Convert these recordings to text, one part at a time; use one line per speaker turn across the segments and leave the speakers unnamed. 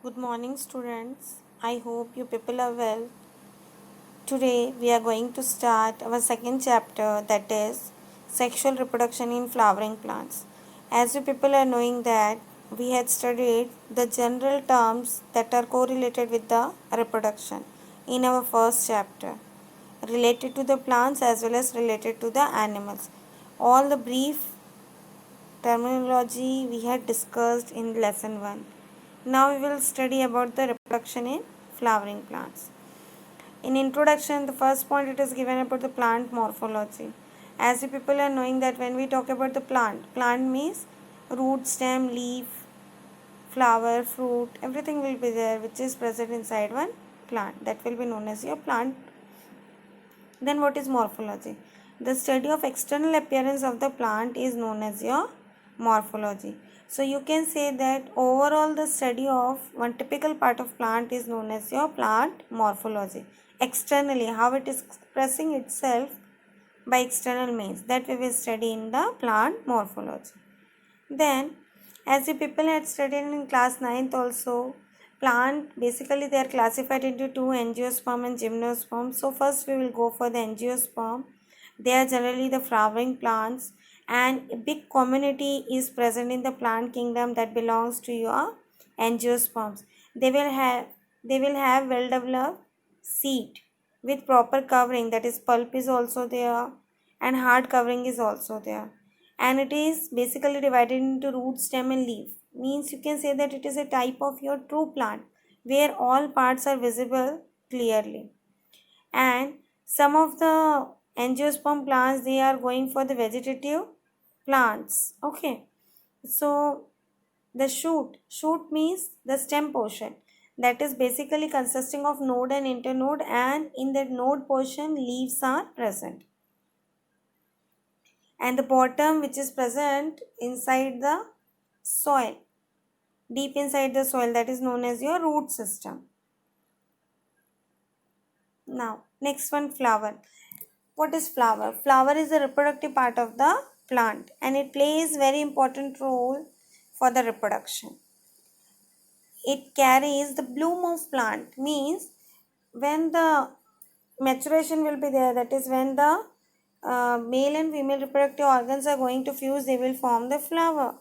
Good morning, students. I hope you people are well. Today, we are going to start our second chapter, that is sexual reproduction in flowering plants. As you people are knowing that we had studied the general terms that are correlated with the reproduction in our first chapter, related to the plants as well as related to the animals. All the brief terminology we had discussed in lesson 1. Now we will study about the reproduction in flowering plants. In introduction, the first point it is given about the plant morphology. As you people are knowing that when we talk about the plant means root, stem, leaf, flower, fruit, everything will be there which is present inside one plant. That will be known as your plant. Then what is morphology? The study of external appearance of the plant is known as your morphology. So you can say that overall the study of one typical part of plant is known as your plant morphology. Externally, how it is expressing itself by external means, that we will study in the plant morphology. Then, as the people had studied in class 9th also, plant basically they are classified into two, angiosperm and gymnosperm. So first we will go for the angiosperm. They are generally the flowering plants, and a big community is present in the plant kingdom that belongs to your angiosperms. They will have well developed seed with proper covering, that is pulp is also there and hard covering is also there, and it is basically divided into root, stem and leaf. Means you can say that it is a type of your true plant where all parts are visible clearly. And some of the angiosperm plants, they are going for the vegetative plants. Okay, so the shoot means the stem portion, that is basically consisting of node and internode, and in that node portion leaves are present, and the bottom which is present inside the soil, deep inside the soil, that is known as your root system. Now next one, flower. What is flower? Flower is the reproductive part of the plant and it plays very important role for the reproduction. It carries the bloom of plant, means when the maturation will be there, that is when the male and female reproductive organs are going to fuse, they will form the flower.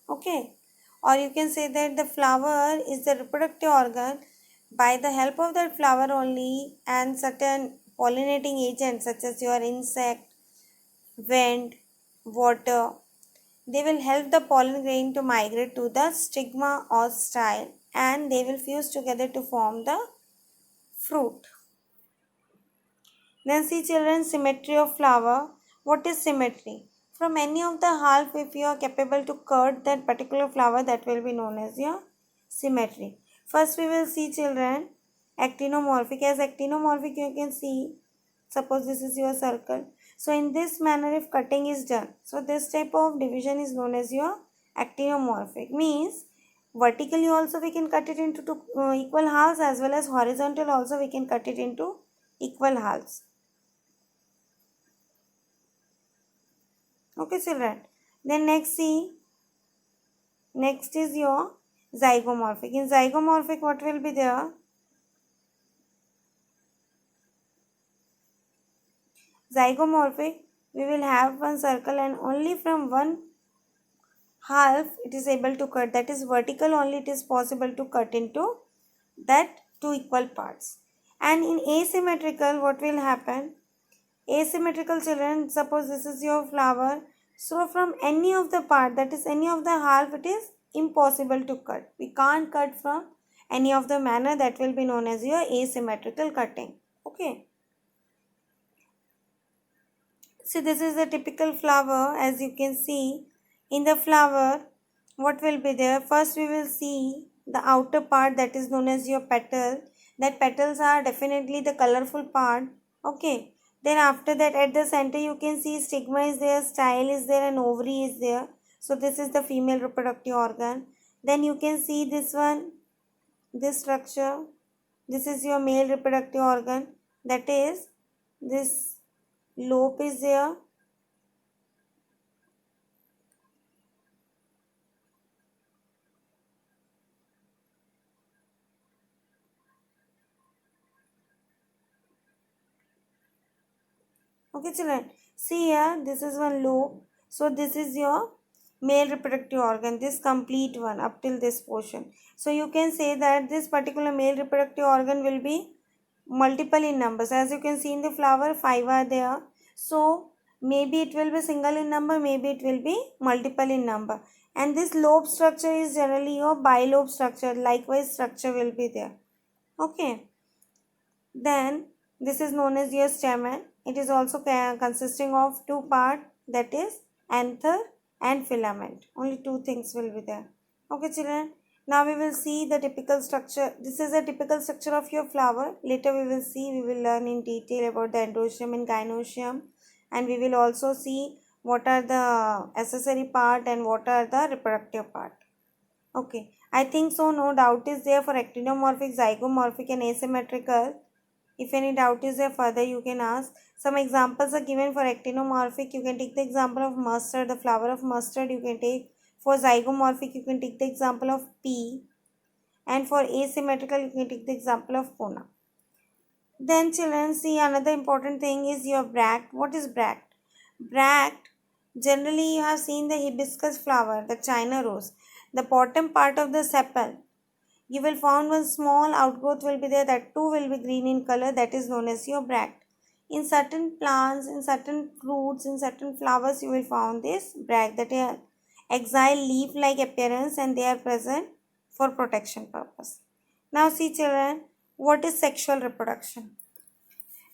Okay, or you can say that the flower is the reproductive organ. By the help of that flower only and certain pollinating agents such as your insect, wind, water, they will help the pollen grain to migrate to the stigma or style, and they will fuse together to form the fruit. Then see children, symmetry of flower. What is symmetry? From any of the half, if you are capable to cut that particular flower, that will be known as your symmetry. First we will see children, actinomorphic. As actinomorphic you can see, suppose this is your circle. So in this manner if cutting is done, so this type of division is known as your actinomorphic. Means vertically also we can cut it into two equal halves, as well as horizontal also we can cut it into equal halves. Okay children. Then next see, next is your zygomorphic. In zygomorphic what will be there? Zygomorphic, we will have one circle and only from one half it is able to cut, that is vertical only it is possible to cut into that two equal parts. And in asymmetrical what will happen? Asymmetrical children, suppose this is your flower, so from any of the part, that is any of the half, it is impossible to cut. We can't cut from any of the manner, that will be known as your asymmetrical cutting. Okay, so this is the typical flower. As you can see, in the flower what will be there? First we will see the outer part, that is known as your petal. That petals are definitely the colorful part. Okay, then after that at the center you can see stigma is there, style is there and ovary is there. So this is the female reproductive organ. Then you can see this one, this structure, this is your male reproductive organ, that is this lobe is there. Okay, children. See here, this is one lobe. So this is your male reproductive organ, this complete one up till this portion. So you can say that this particular male reproductive organ will be multiple in numbers. As you can see in the flower, 5 are there. So maybe it will be single in number, maybe it will be multiple in number. And this lobe structure is generally your bilobe structure. Likewise, structure will be there. Okay. Then this is known as your stamen. It is also consisting of two parts, that is anther and filament. Only two things will be there. Okay, children. Now we will see the typical structure. This is a typical structure of your flower. Later we will see, we will learn in detail about the androecium and gynoecium, and we will also see what are the accessory part and what are the reproductive part. Okay, I think so. No doubt is there for actinomorphic, zygomorphic, and asymmetrical. If any doubt is there further, you can ask. Some examples are given for actinomorphic. You can take the example of mustard, the flower of mustard you can take. For zygomorphic, you can take the example of pea. And for asymmetrical, you can take the example of pona. Then children, see another important thing is your bract. What is bract? Bract, generally you have seen the hibiscus flower, the China rose. The bottom part of the sepal, you will find one small outgrowth will be there, that too will be green in color, that is known as your bract. In certain plants, in certain fruits, in certain flowers, you will find this bract, that is exile leaf-like appearance, and they are present for protection purpose. Now see children, what is sexual reproduction?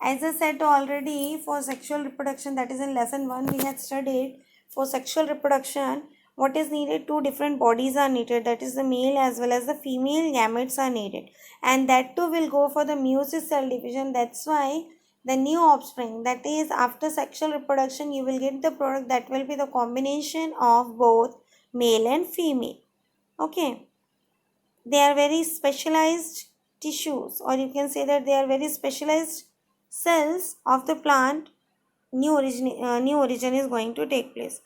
As I said already, for sexual reproduction, that is in lesson 1, we had studied for sexual reproduction, what is needed? Two different bodies are needed, that is the male as well as the female gametes are needed. And that too will go for the meiosis cell division. That's why the new offspring, that is after sexual reproduction, you will get the product that will be the combination of both male and female. Okay. They are very specialized tissues, or you can say that they are very specialized cells of the plant. New origin is going to take place.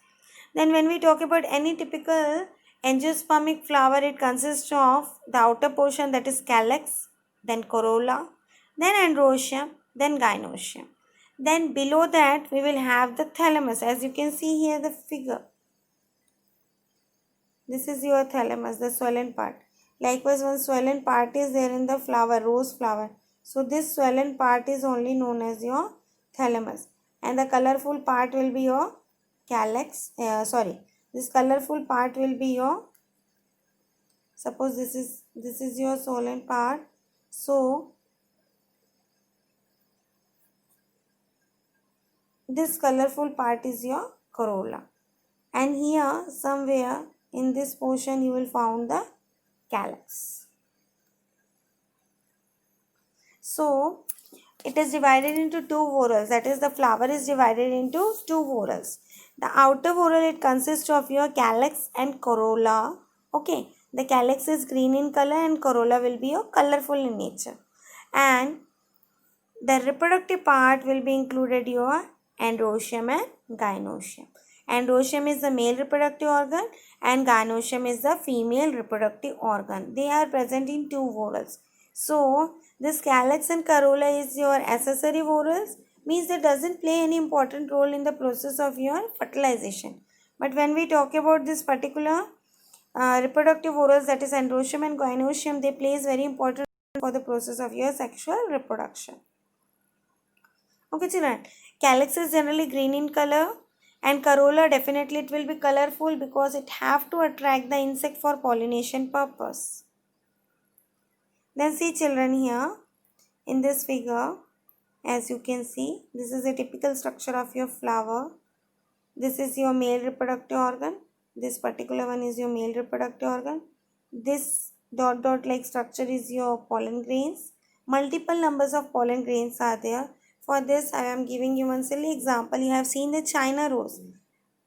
Then when we talk about any typical angiospermic flower, it consists of the outer portion, that is calyx, then corolla, then androecium, then gynoecium. Then below that we will have the thalamus, as you can see here the figure. This is your thalamus, the swollen part. Likewise, one swollen part is there in the flower, rose flower. So this swollen part is only known as your thalamus. And the colorful part will be your calyx. This colorful part will be your, suppose this is your swollen part. So this colorful part is your corolla. And here somewhere in this portion you will find the calyx. So it is divided into two whorls, that is the flower is divided into two whorls. The outer whorl, it consists of your calyx and corolla. Okay, the calyx is green in color and corolla will be your colorful in nature. And the reproductive part will be included your androecium and gynoecium. Androecium is the male reproductive organ and gynoecium is the female reproductive organ. They are present in two whorls. So this calyx and corolla is your accessory whorls, means it doesn't play any important role in the process of your fertilization. But when we talk about this particular reproductive whorls, that is androecium and gynoecium, they plays very important for the process of your sexual reproduction. Okay children, calyx is generally green in color and corolla definitely it will be colorful because it have to attract the insect for pollination purpose. Then see children, here in this figure, as you can see, this is a typical structure of your flower. This is your male reproductive organ. This particular one is your male reproductive organ. This dot like structure is your pollen grains. Multiple numbers of pollen grains are there. For this, I am giving you one silly example. You have seen the China rose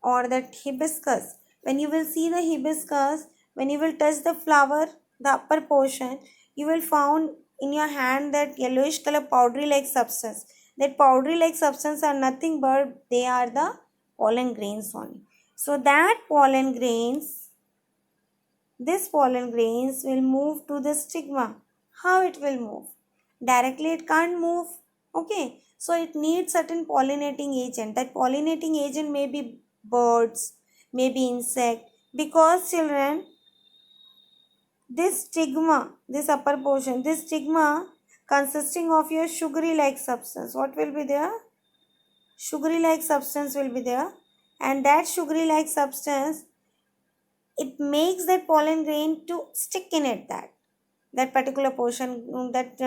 or the hibiscus. When you will see the hibiscus, when you will touch the flower, the upper portion, you will find in your hand that yellowish color powdery like substance. That powdery like substance are nothing but they are the pollen grains only. So that pollen grains, this pollen grains will move to the stigma. How it will move? Directly it can't move. Okay, so it needs certain pollinating agent. That pollinating agent may be birds, may be insect, because children, this stigma, this upper portion, this stigma consisting of your sugary like substance, what will be there? Sugary like substance will be there, and that sugary like substance, it makes that pollen grain to stick in it, that particular portion, that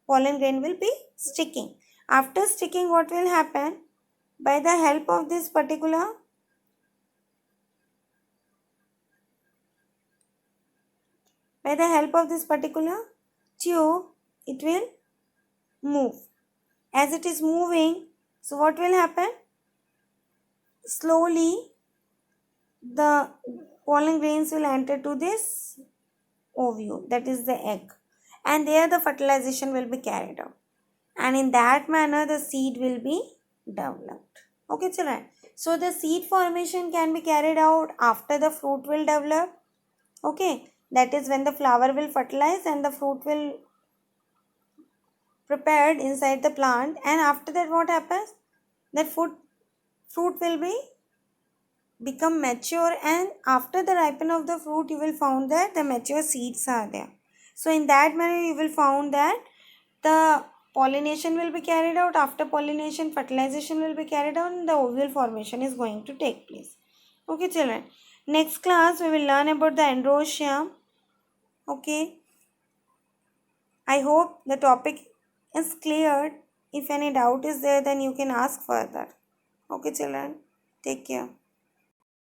pollen grain will be sticking. After sticking, what will happen? By the help of this particular, by the help of this particular tube, it will move. As it is moving, so what will happen? Slowly the pollen grains will enter to this ovule, that is the egg, and there the fertilization will be carried out, and in that manner the seed will be developed. Okay children, so the seed formation can be carried out after the fruit will develop. Okay, that is when the flower will fertilize and the fruit will prepared inside the plant, and after that what happens? That fruit will be become mature, and after the ripen of the fruit you will found that the mature seeds are there. So in that manner you will found that the pollination will be carried out. After pollination, fertilization will be carried out and the ovule formation is going to take place. Okay children, next class we will learn about the androecium. Okay, I hope the topic is cleared. If any doubt is there, then you can ask further. Okay children, take care.